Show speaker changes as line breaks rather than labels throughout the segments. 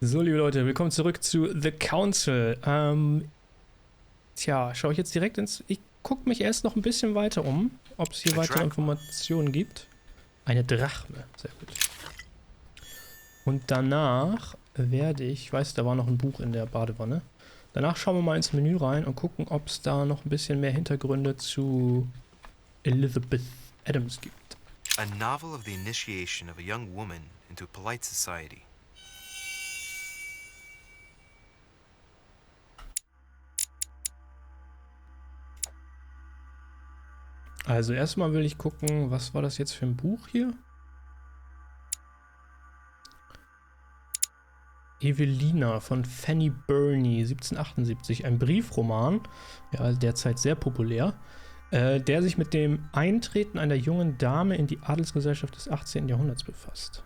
So, liebe Leute, willkommen zurück zu The Council. Schaue ich jetzt direkt ins... Ich gucke mich erst noch ein bisschen weiter um, ob es hier weitere Informationen gibt. Eine Drachme, sehr gut. Und danach werde ich weiß, da war noch ein Buch in der Badewanne. Danach schauen wir mal ins Menü rein und gucken, ob es da noch ein bisschen mehr Hintergründe zu Elizabeth Adams gibt.
A novel of the initiation of a young woman into polite society.
Also erstmal will ich gucken, was war das jetzt für ein Buch hier? Evelina von Fanny Burney, 1778, ein Briefroman, ja, derzeit sehr populär, der sich mit dem Eintreten einer jungen Dame in die Adelsgesellschaft des 18. Jahrhunderts befasst.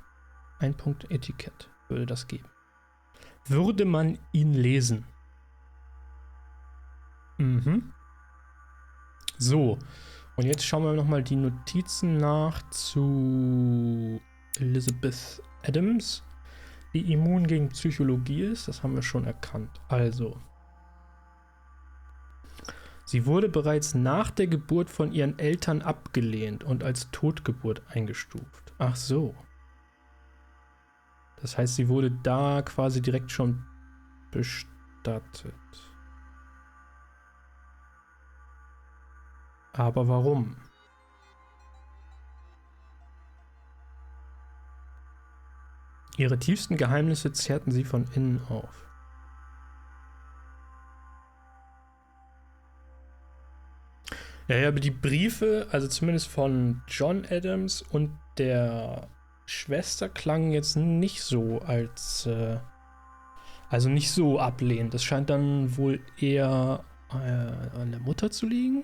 Ein Punkt Etikett würde das geben. Würde man ihn lesen? So, und jetzt schauen wir nochmal die Notizen nach zu Elizabeth Adams, die immun gegen Psychologie ist. Das haben wir schon erkannt. Also, sie wurde bereits nach der Geburt von ihren Eltern abgelehnt und als Totgeburt eingestuft. Ach so. Das heißt, sie wurde da quasi direkt schon bestattet. Aber warum? Ihre tiefsten Geheimnisse zehrten sie von innen auf. Ja, aber die Briefe, also zumindest von John Adams und der Schwester, klangen jetzt nicht so als, also nicht so ablehnend. Das scheint dann wohl eher an der Mutter zu liegen.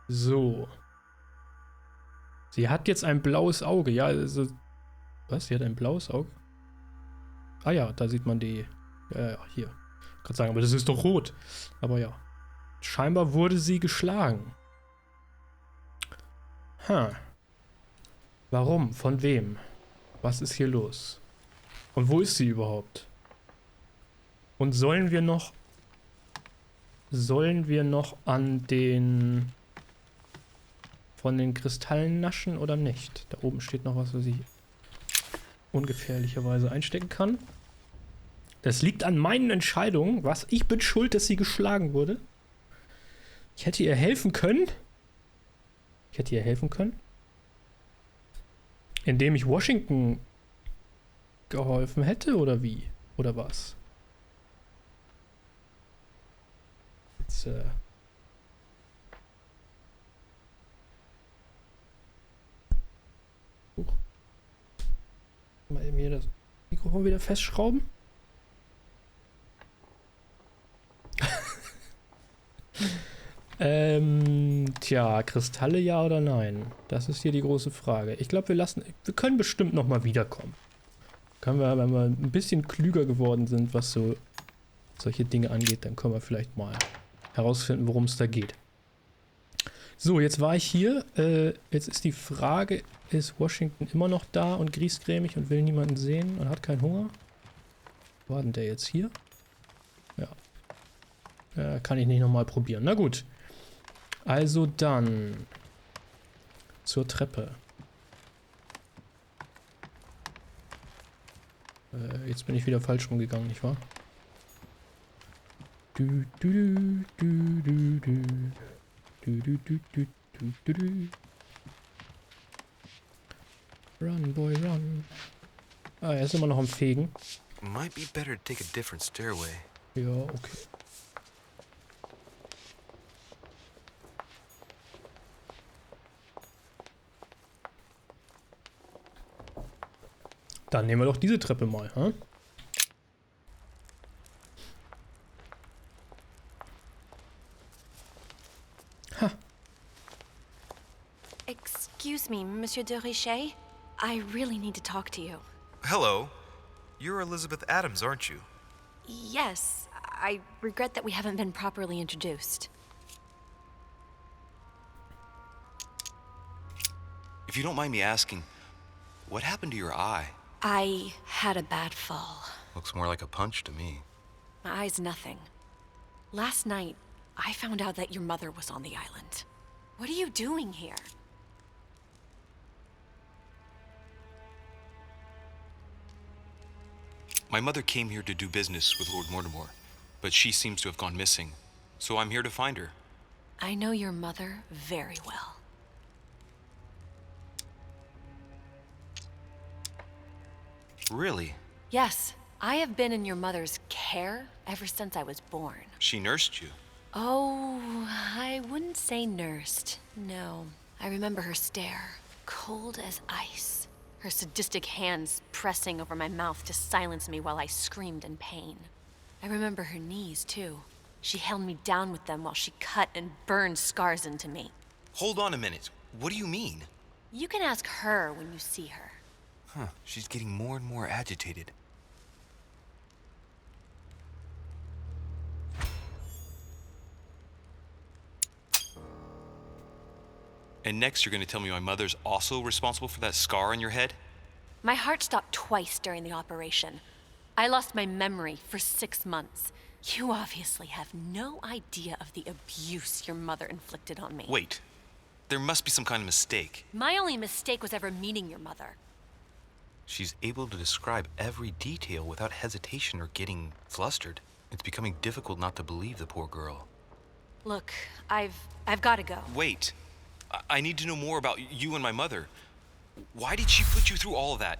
So. Sie hat jetzt ein blaues Auge. Ja, also. Was? Sie hat ein blaues Auge? Ah ja, da sieht man die. Ja, hier. Ich kann sagen, aber das ist doch rot. Aber ja. Scheinbar wurde sie geschlagen. Warum? Von wem? Was ist hier los? Und wo ist sie überhaupt? Und sollen wir noch an den von den Kristallen naschen oder nicht? Da oben steht noch was ich ungefährlicherweise einstecken kann. Das liegt an meinen Entscheidungen. Was? Ich bin schuld, dass sie geschlagen wurde. Ich hätte ihr helfen können. Indem ich Washington geholfen hätte, oder wie? Oder was? Jetzt, mal eben hier das Mikrofon wieder festschrauben. Kristalle ja oder nein? Das ist hier die große Frage. Ich glaube, wir können bestimmt nochmal wiederkommen. Können wir, wenn wir ein bisschen klüger geworden sind, was so solche Dinge angeht, dann können wir vielleicht mal herausfinden, worum es da geht. So, jetzt war ich hier. Jetzt ist die Frage, ist Washington immer noch da und griesgrämig und will niemanden sehen und hat keinen Hunger? War denn der jetzt hier? Ja. Kann ich nicht nochmal probieren. Na gut. Also dann zur Treppe. Jetzt bin ich wieder falsch rumgegangen, nicht wahr? Du, du, du, du, du, du, du, du, du, du, du, du. Run, boy, run. Ah, er ist immer noch am Fegen.
Might be better to take a different stairway.
Ja, okay. Dann nehmen wir doch diese Treppe mal, hm?
Excuse me, Monsieur de Richet. I really need to talk to you.
Hello. You're Elizabeth Adams, aren't you?
Yes, I regret that we haven't been properly introduced.
If you don't mind me asking, what happened to your eye?
I had a bad fall.
Looks more like a punch to me.
My eye's nothing. Last night, I found out that your mother was on the island. What are you doing here?
My mother came here to do business with Lord Mortimer, but she seems to have gone missing, so I'm here to find her.
I know your mother very well.
Really?
Yes, I have been in your mother's care ever since I was born.
She nursed you?
Oh, I wouldn't say nursed. No. I remember her stare, cold as ice. Her sadistic hands pressing over my mouth to silence me while I screamed in pain. I remember her knees, too. She held me down with them while she cut and burned scars into me.
Hold on a minute. What do you mean?
You can ask her when you see her.
Huh, she's getting more and more agitated. And next you're gonna tell me my mother's also responsible for that scar on your head?
My heart stopped twice during the operation. I lost my memory for 6 months. You obviously have no idea of the abuse your mother inflicted on me.
Wait, there must be some kind of mistake.
My only mistake was ever meeting your mother.
She's able to describe every detail without hesitation or getting flustered. It's becoming difficult not to believe the poor girl.
Look, I've got to go.
Wait. I need to know more about you and my mother. Why did she put you through all of that?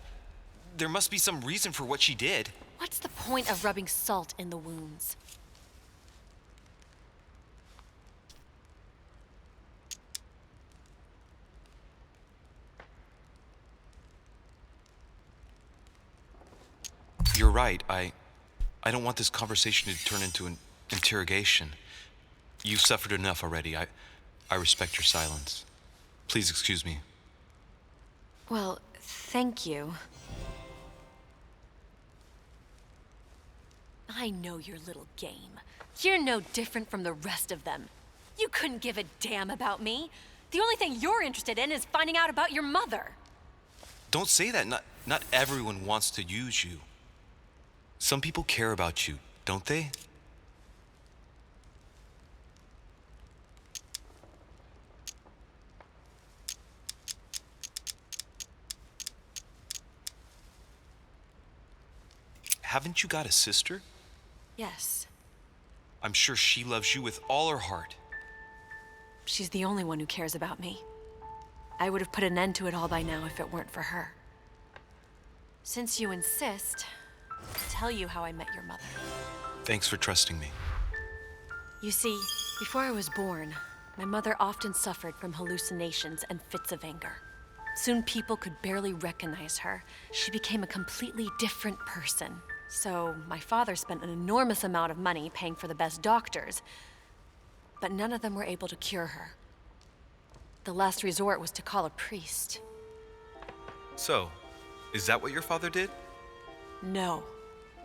There must be some reason for what she did.
What's the point of rubbing salt in the wounds?
You're right. I don't want this conversation to turn into an interrogation. You've suffered enough already. I respect your silence. Please excuse me.
Well, thank you. I know your little game. You're no different from the rest of them. You couldn't give a damn about me. The only thing you're interested in is finding out about your mother.
Don't say that. Not everyone wants to use you. Some people care about you, don't they? Haven't you got a sister?
Yes.
I'm sure she loves you with all her heart.
She's the only one who cares about me. I would have put an end to it all by now if it weren't for her. Since you insist, I'll tell you how I met your mother.
Thanks for trusting me.
You see, before I was born, my mother often suffered from hallucinations and fits of anger. Soon people could barely recognize her. She became a completely different person. So my father spent an enormous amount of money paying for the best doctors, but none of them were able to cure her. The last resort was to call a priest.
So, is that what your father did?
No.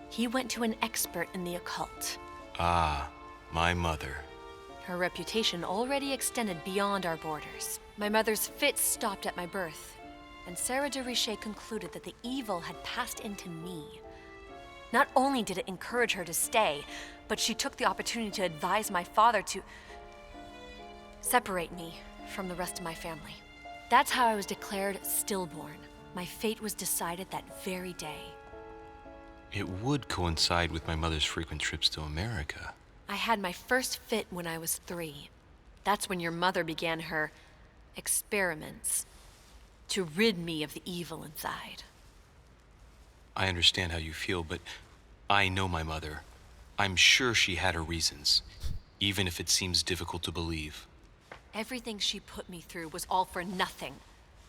He went to an expert in the occult.
Ah, my mother.
Her reputation already extended beyond our borders. My mother's fits stopped at my birth, and Louis de Richet concluded that the evil had passed into me. Not only did it encourage her to stay, but she took the opportunity to advise my father to separate me from the rest of my family. That's how I was declared stillborn. My fate was decided that very day.
It would coincide with my mother's frequent trips to America.
I had my first fit when I was 3. That's when your mother began her experiments to rid me of the evil inside.
I understand how you feel, but I know my mother. I'm sure she had her reasons, even if it seems difficult to believe.
Everything she put me through was all for nothing.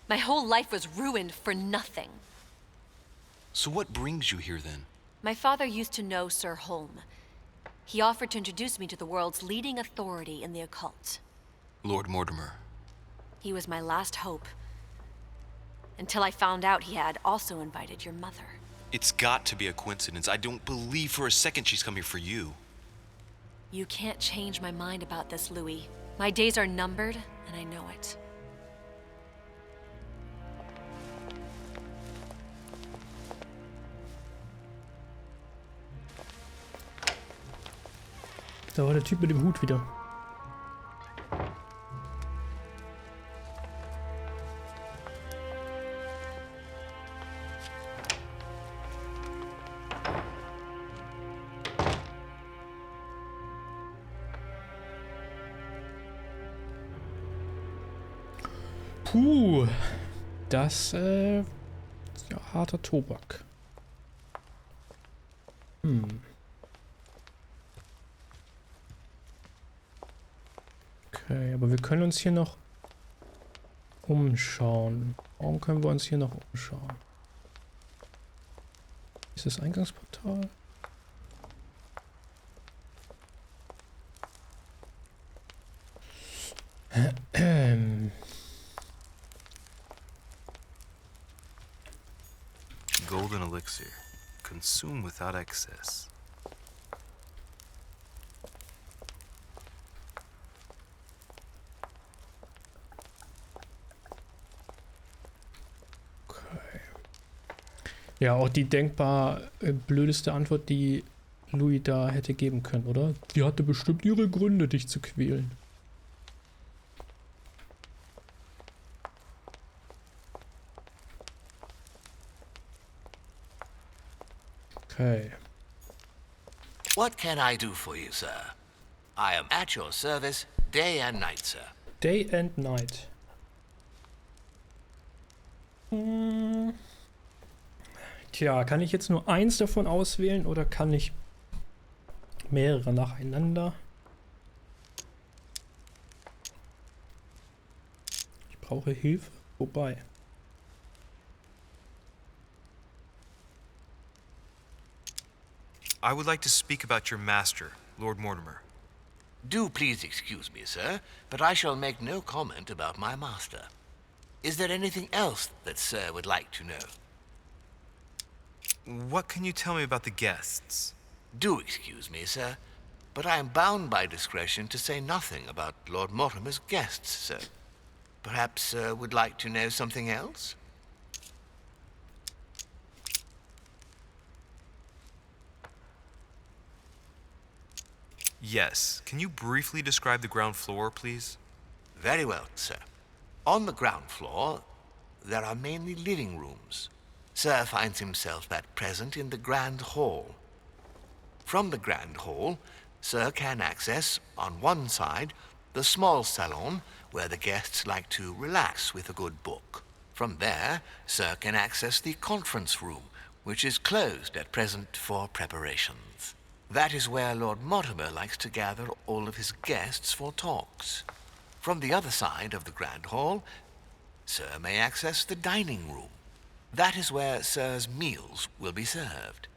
My whole life was ruined for nothing.
So what brings you here then?
My father used to know Sir Holm. He offered to introduce me to the world's leading authority in the occult.
Lord Mortimer.
He was my last hope, until I found out he had also invited your mother.
It's got to be a coincidence. I don't believe for a second she's come here for you.
You can't change my mind about this, Louis. My days are numbered, and I know it.
Da war der Typ mit dem Hut wieder. Puh, das ja, harter Tobak. Okay, aber wir können uns hier noch umschauen. Warum können wir uns hier noch umschauen? Ist das Eingangsportal?
Golden elixir. Consume without excess.
Okay. Ja, auch die denkbar blödeste Antwort, die Louis da hätte geben können, oder? Die hatte bestimmt ihre Gründe, dich zu quälen. Okay.
What can I do for you, sir? I am at your service day and night, sir.
Day and Night. Tja, kann ich jetzt nur eins davon auswählen oder kann ich mehrere nacheinander? Ich brauche Hilfe. Wobei.
I would like to speak about your master, Lord Mortimer.
Do please excuse me, sir, but I shall make no comment about my master. Is there anything else that sir would like to know?
What can you tell me about the guests?
Do excuse me, sir, but I am bound by discretion to say nothing about Lord Mortimer's guests, sir. Perhaps sir would like to know something else?
Yes. Can you briefly describe the ground floor, please?
Very well, sir. On the ground floor, there are mainly living rooms. Sir finds himself at present in the Grand Hall. From the Grand Hall, Sir can access, on one side, the small salon where the guests like to relax with a good book. From there, Sir can access the conference room, which is closed at present for preparations. That is where Lord Mortimer likes to gather all of his guests for talks. From the other side of the Grand Hall, Sir may access the dining room. That is where Sir's meals will be served.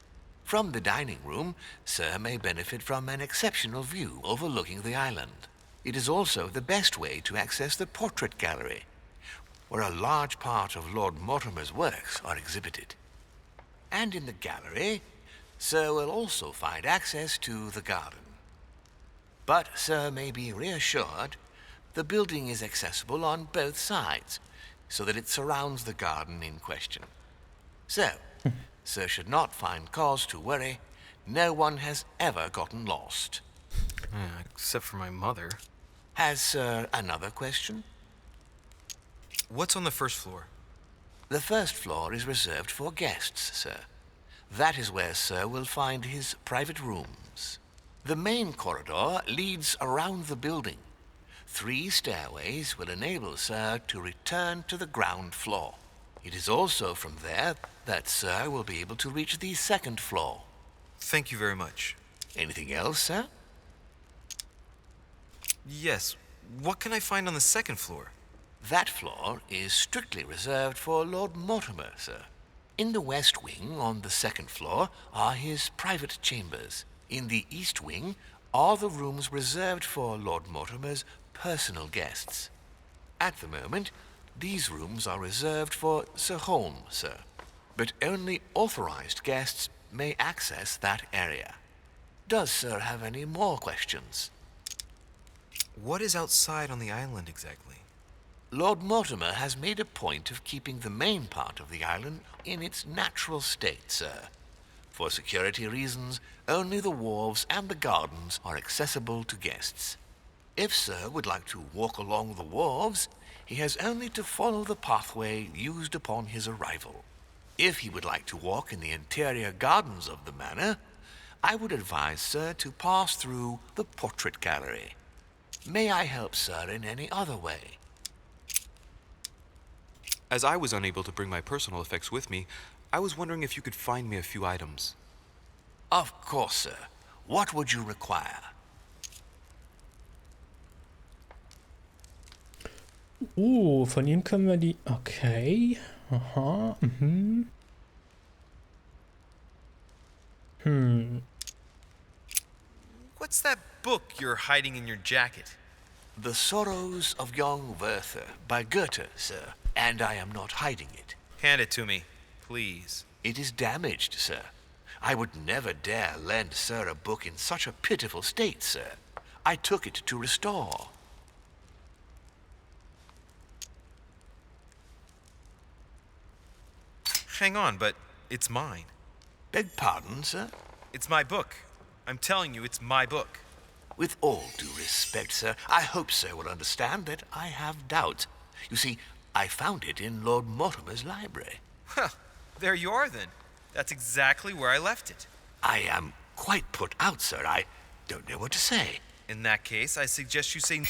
From the dining room, Sir may benefit from an exceptional view overlooking the island. It is also the best way to access the portrait gallery, where a large part of Lord Mortimer's works are exhibited. And in the gallery, Sir will also find access to the garden. But Sir may be reassured the building is accessible on both sides, so that it surrounds the garden in question. So, Sir should not find cause to worry. No one has ever gotten lost.
Except for my mother.
Has Sir another question?
What's on the first floor?
The first floor is reserved for guests, sir. That is where Sir will find his private rooms. The main corridor leads around the building. 3 stairways will enable Sir to return to the ground floor. It is also from there that Sir will be able to reach the second floor.
Thank you very much.
Anything else, sir?
Yes. What can I find on the second floor?
That floor is strictly reserved for Lord Mortimer, sir. In the west wing on the second floor are his private chambers. In the east wing are the rooms reserved for Lord Mortimer's personal guests. At the moment, these rooms are reserved for Sir Holm, sir. But only authorized guests may access that area. Does Sir have any more questions?
What is outside on the island exactly?
Lord Mortimer has made a point of keeping the main part of the island in its natural state, sir. For security reasons, only the wharves and the gardens are accessible to guests. If Sir would like to walk along the wharves, he has only to follow the pathway used upon his arrival. If he would like to walk in the interior gardens of the manor, I would advise Sir to pass through the portrait gallery. May I help Sir in any other way?
As I was unable to bring my personal effects with me, I was wondering if you could find me a few items.
Of course, Sir. What would you require?
Von ihm können wir die... Okay. Aha.
What's that book you're hiding in your jacket?
The Sorrows of Young Werther by Goethe, Sir, and I am not hiding it.
Hand it to me, please.
It is damaged, Sir. I would never dare lend Sir a book in such a pitiful state, Sir. I took it to restore.
Hang on, but it's mine.
Beg pardon, Sir?
It's my book. I'm telling you, it's my book.
With all due respect, Sir, I hope Sir will understand that I have doubts. You see, I found it in Lord Mortimer's library.
Huh, there you are then. That's exactly where I left it.
I am quite put out, Sir. I don't know what to say.
In that case, I suggest you say...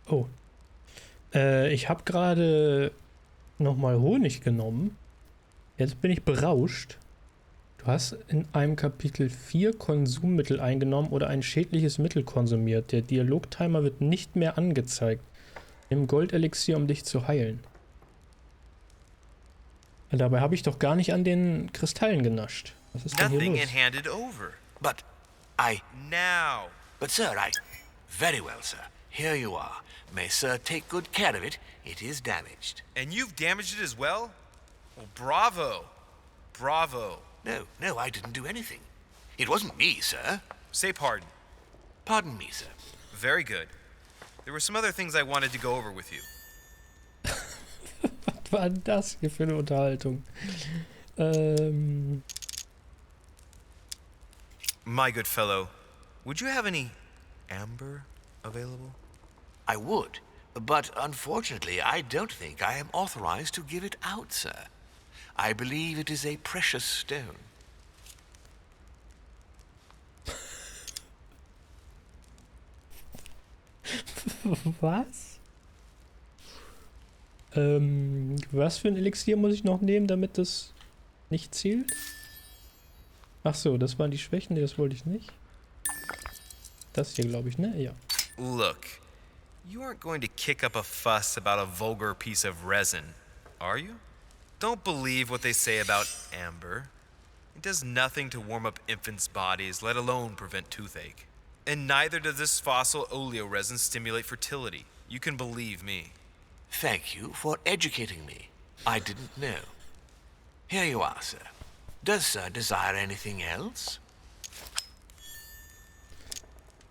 Oh. Ich habe gerade nochmal Honig genommen. Jetzt bin ich berauscht. Du hast in einem Kapitel 4 Konsummittel eingenommen oder ein schädliches Mittel konsumiert. Der Dialogtimer wird nicht mehr angezeigt. Nimm Goldelixier, um dich zu heilen. Dabei habe ich doch gar nicht an den Kristallen genascht. Was ist denn hier
Nothing
los?
and hand it over.
But I...
Now.
But, Sir, I... Very well, Sir. Here you are. May Sir take good care of it. It is damaged.
And you've damaged it as well? Well, bravo. Bravo.
No, I didn't do anything. It wasn't me, Sir.
Say pardon.
Pardon me, Sir.
Very good. There were some other things I wanted to go over with you.
Was war denn das hier für eine Unterhaltung?
My good fellow, would you have any amber available?
I would, but unfortunately I don't think I am authorized to give it out, Sir. I believe it is a precious stone.
Was? Was für ein Elixier muss ich noch nehmen, damit das nicht zählt? Ach so, das waren die Schwächen, das wollte ich nicht. Das hier, glaube ich, ne? Ja.
Look, you aren't going to kick up a fuss about a vulgar piece of resin, are you? Don't believe what they say about amber. It does nothing to warm up infants' bodies, let alone prevent toothache. And neither does this fossil oleoresin stimulate fertility. You can believe me.
Thank you for educating me. I didn't know. Here you are, Sir. Does Sir desire anything else?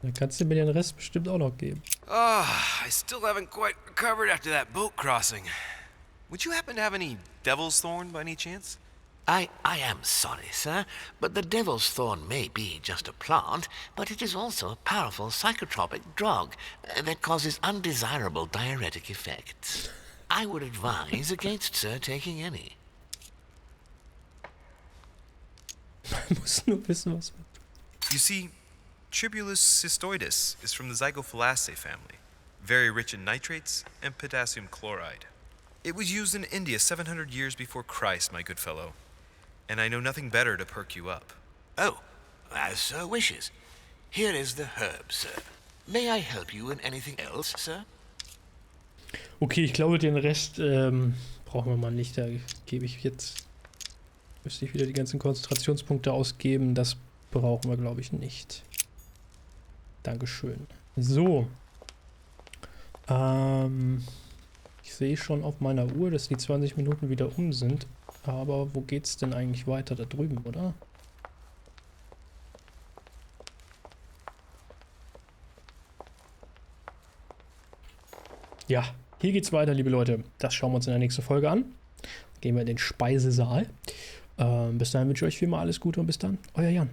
Dann kannst du mir den Rest bestimmt auch noch geben.
I still haven't quite recovered after that boat crossing. Would you happen to have any devil's thorn by any chance?
I am sorry, Sir, but the devil's thorn may be just a plant, but it is also a powerful psychotropic drug that causes undesirable diuretic effects. I would advise against Sir taking any.
Man muss nur wissen, was man tut.
You see, Tribulus cystoides is from the Zygophalaceae family, very rich in nitrates and potassium chloride. It was used in India 700 years before Christ, my good fellow, and I know nothing better to perk you up.
Oh, as Sir wishes. Here is the herb, Sir. May I help you in anything else, Sir?
Okay, ich glaube, den Rest brauchen wir mal nicht. Da gebe ich jetzt... Müsste ich wieder die ganzen Konzentrationspunkte ausgeben. Das brauchen wir, glaube ich, nicht. Dankeschön. So. Ich sehe schon auf meiner Uhr, dass die 20 Minuten wieder um sind. Aber wo geht's denn eigentlich weiter? Da drüben, oder? Ja, Hier geht's weiter, liebe Leute. Das schauen wir uns in der nächsten Folge an. Gehen wir in den Speisesaal. Bis dahin wünsche ich euch viel mal alles Gute und bis dann. Euer Jan.